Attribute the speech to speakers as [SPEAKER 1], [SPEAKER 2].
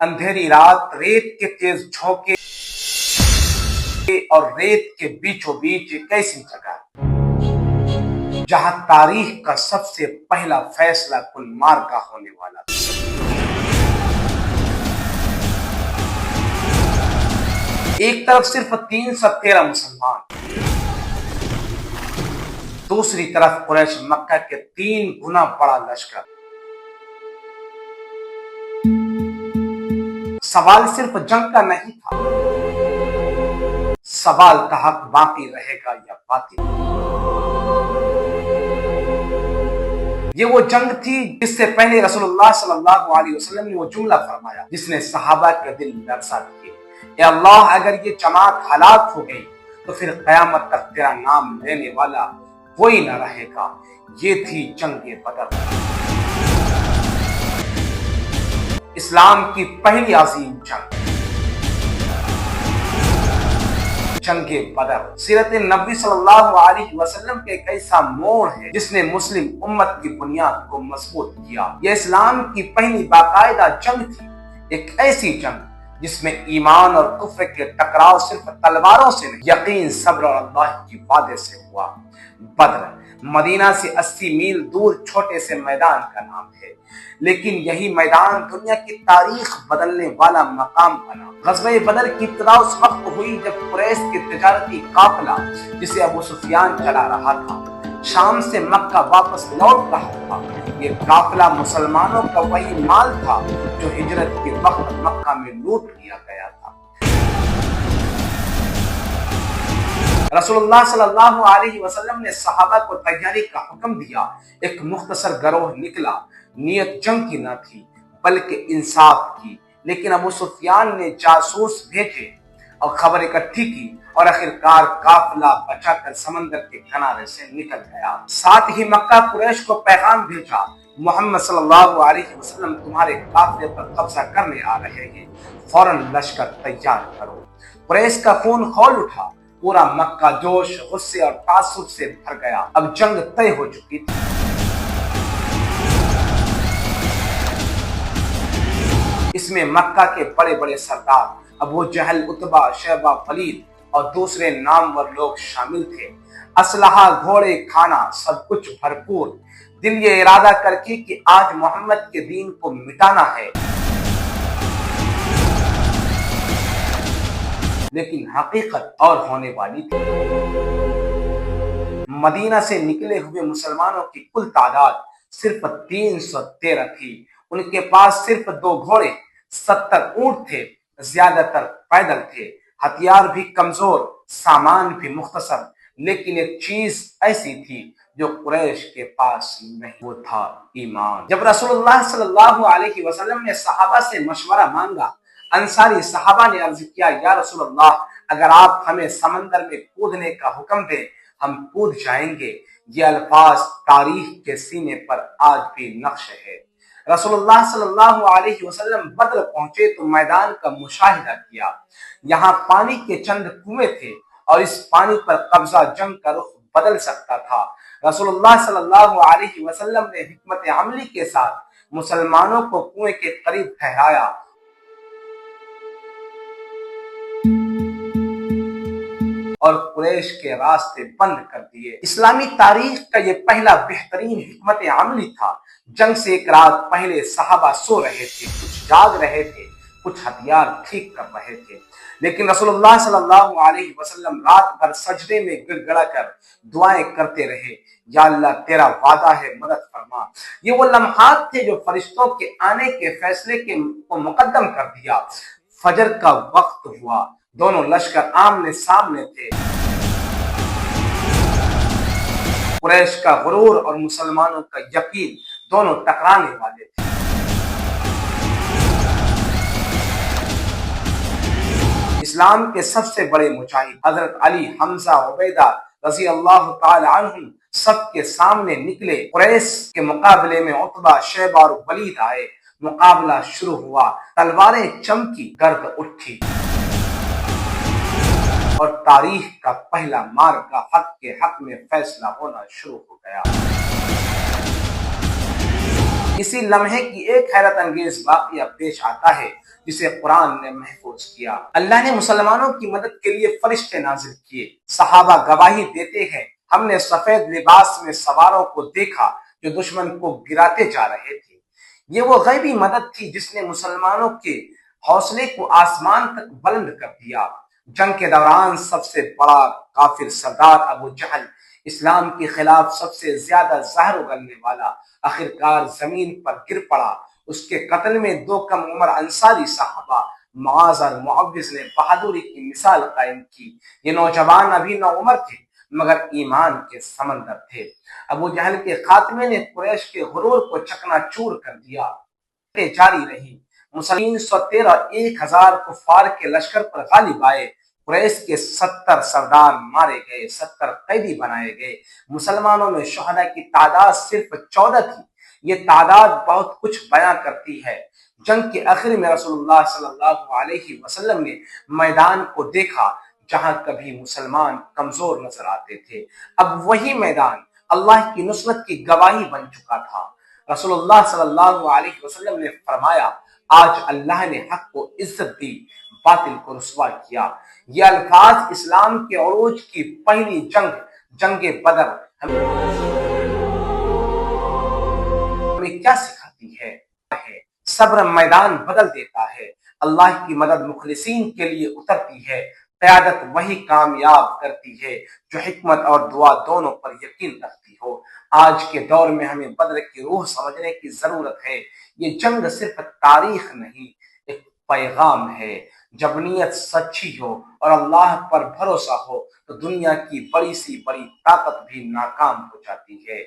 [SPEAKER 1] अंधेरी रात, रेत के तेज झोंके और रेत के बीचों बीच एक ऐसी जगह जहां तारीख का सबसे पहला फैसला कुल मार का होने वाला था। एक तरफ सिर्फ 313 मुसलमान, दूसरी तरफ कुरैश मक्का के 3 गुना बड़ा लश्कर। सवाल सिर्फ जंग का नहीं था, सवाल का हक बाकी रहेगा या बातिल। ये वो जंग थी जिससे पहले रसूलुल्लाह सल्लल्लाहु अलैहि वसल्लम ने वो जुमला फरमाया जिसने सहाबा के दिल लरज़ा किए, ए अल्लाह, अगर ये जमात हलाक हो गई तो फिर कयामत तक तेरा नाम लेने वाला कोई न रहेगा। ये थी जंगे बदर, इस्लाम की पहली अजीम जंग, जंगे बदर। सीरत नबी सल्लल्लाहु अलैहि वसल्लम के एक ऐसा मोड़ है जिसने मुस्लिम उम्मत की बुनियाद को मजबूत किया। यह इस्लाम की पहली बाकायदा जंग थी, एक ऐसी जंग जिसमें ईमान और कुफ्र के टकराव सिर्फ तलवारों से नहीं, यकीन, सब्र और अल्लाह की वादे से हुआ। बदर मदीना से 80 मील दूर छोटे से मैदान का नाम है, लेकिन यही मैदान दुनिया की तारीख बदलने वाला मकाम बना। ग़ज़वे बदर की इब्तिदा उस वक्त हुई जब कुरैश के तिजारती काफिला जिसे अबू सुफियान चला रहा था, शाम से मक्का वापस लौट रहा था। ये काफिला मुसलमानों का वही माल था जो हिजरत के वक्त मक्का में लूट लिया गया था। रसूलुल्लाह सल्लल्लाहु अलैहि वसल्लम ने सहाबा को तैयारी का हुक्म दिया। एक मुख्तसर गिरोह निकला, नियत जंग की न थी बल्कि इंसाफ की, लेकिन अबू सुफियान ने जासूस भेजे और खबर इकट्ठी की और आखिरकार काफिला बचाकर समंदर के किनारे से निकल गया। साथ ही मक्का कुरैश को पैगाम भेजा, मोहम्मद सल्लल्लाहु अलैहि वसल्लम तुम्हारे काफिले पर कब्जा करने आ रहे हैं, फौरन लश्कर तैयार करो। कुरैश का खून खौल उठा, पूरा मक्का जोश, गुस्से और तासुब से भर गया। अब जंग तय हो चुकी थी। इसमें मक्का के बड़े बड़े सरदार अबू जहल, उतबा, शैबा, वलीद और दूसरे नामवर लोग शामिल थे। असलहा, घोड़े, खाना सब कुछ भरपूर। दिल ये इरादा करके कि आज मोहम्मद के दीन को मिटाना है, लेकिन हकीकत और होने वाली थी। मदीना से निकले हुए मुसलमानों की कुल तादाद सिर्फ 313 थी। उनके पास सिर्फ 2 घोड़े, 70 ऊंट थे, ज्यादातर पैदल थे, हथियार भी कमजोर, सामान भी मुख्तसर। लेकिन एक चीज ऐसी थी जो कुरैश के पास नहीं, वो था ईमान। जब रसूलुल्लाह सल्लल्लाहु अलैहि वसल्लम ने सहाबा से मशवरा मांगा, अंसारी सहाबा ने अर्ज किया, या रसूलुल्लाह, अगर आप हमें समंदर में कूदने का हुक्म दें, हम कूद जाएंगे। ये अल्फाज तारीख के सीने पर आज भी नक्श है। रसूलुल्लाह सल्लल्लाहु अलैहि वसल्लम बदर पहुंचे तो मैदान का मुशाहिदा किया। यहाँ पानी के चंद कुएं थे और इस पानी पर कब्जा जंग का रुख बदल सकता था। रसूलुल्लाह सल्लल्लाहु अलैहि वसल्लम ने हिकमत अमली के साथ मुसलमानों को कुएं के करीब ठहराया और कुरैश के रास्ते बंद कर दिए। इस्लामी तारीख का ये पहला बेहतरीन हिकमत अमली था। जंग से एक रात पहले सहाबा सो रहे थे, कुछ जाग रहे थे, कुछ हथियार ठीक कर रहे थे, लेकिन रसूलुल्लाह सल्लल्लाहु अलैहि वसल्लम रात भर सजदे में गिड़गिड़ा कर दुआएं करते रहे, या अल्लाह, तेरा वादा है, मदद फरमा। ये वो लम्हात थे जो फरिश्तों के आने के फैसले को मुकद्दम कर दिया। फजर का वक्त हुआ, दोनों लश्कर आमने सामने थे। कुरैश का गुरूर और मुसलमानों का यकीन दोनों टकराने वाले थे। इस्लाम के सबसे बड़े मुजाहिद हजरत अली, हमजा, उबैदा रज़ी अल्लाह ताला अन्हुम सबके सामने निकले। कुरैश के मुकाबले में उतबा, शैबा और वलीद आए। मुकाबला शुरू हुआ, तलवारें चमकी, गर्द उठी और तारीख का पहला मार्का हक के हक में फैसला होना शुरू हो गया। اسی لمحے کی ایک حیرت انگیز واقعہ پیش آتا ہے جسے قرآن نے محفوظ کیا۔ اللہ نے مسلمانوں کی مدد کے لیے فرشتے نازل کیے۔ صحابہ گواہی دیتے ہیں ہم نے سفید لباس میں سواروں کو دیکھا جو دشمن کو گراتے جا رہے تھے۔ یہ وہ غیبی مدد تھی جس نے مسلمانوں کے حوصلے کو آسمان تک بلند کر دیا۔ جنگ کے دوران سب سے بڑا کافر سردار ابو جہل، اسلام کے خلاف سب سے زیادہ زہر اگلنے والا، آخرکار زمین پر گر پڑا۔ اس کے قتل میں دو کم عمر انصاری صحابہ معاذ اور معوذ نے بہادری کی مثال قائم کی۔ یہ نوجوان ابھی نوعمر تھے مگر ایمان کے سمندر تھے۔ ابو جہل کے خاتمے نے قریش کے غرور کو چکنا چور کر دیا۔ جاری رہی، مسلمین 113 کفار کے لشکر پر غالب آئے۔ قریش کے 70 سردار مارے گئے، 70 قیدی بنائے گئے۔ مسلمانوں میں شہداء کی تعداد صرف 14 تھی۔ یہ تعداد بہت کچھ بیاں کرتی ہے۔ جنگ کے آخر میں رسول اللہ صلی اللہ علیہ وسلم نے میدان کو دیکھا جہاں کبھی مسلمان کمزور نظر آتے تھے، اب وہی میدان اللہ کی نصرت کی گواہی بن چکا تھا۔ رسول اللہ صلی اللہ علیہ وسلم نے فرمایا، آج اللہ نے حق کو عزت دی، باطل کو رسوا کیا۔ یہ الفاظ اسلام کے عروج کی پہلی جنگ بدر ہمیں کیا سکھاتی ہے؟ صبر میدان بدل دیتا ہے، اللہ کی مدد مخلصین کے لیے اترتی ہے، قیادت وہی کامیاب کرتی ہے جو حکمت اور دعا دونوں پر یقین رکھتی ہو۔ آج کے دور میں ہمیں بدر کی روح سمجھنے کی ضرورت ہے۔ یہ جنگ صرف تاریخ نہیں، ایک پیغام ہے۔ جب نیت سچی ہو اور اللہ پر بھروسہ ہو تو دنیا کی بڑی سی بڑی طاقت بھی ناکام ہو جاتی ہے۔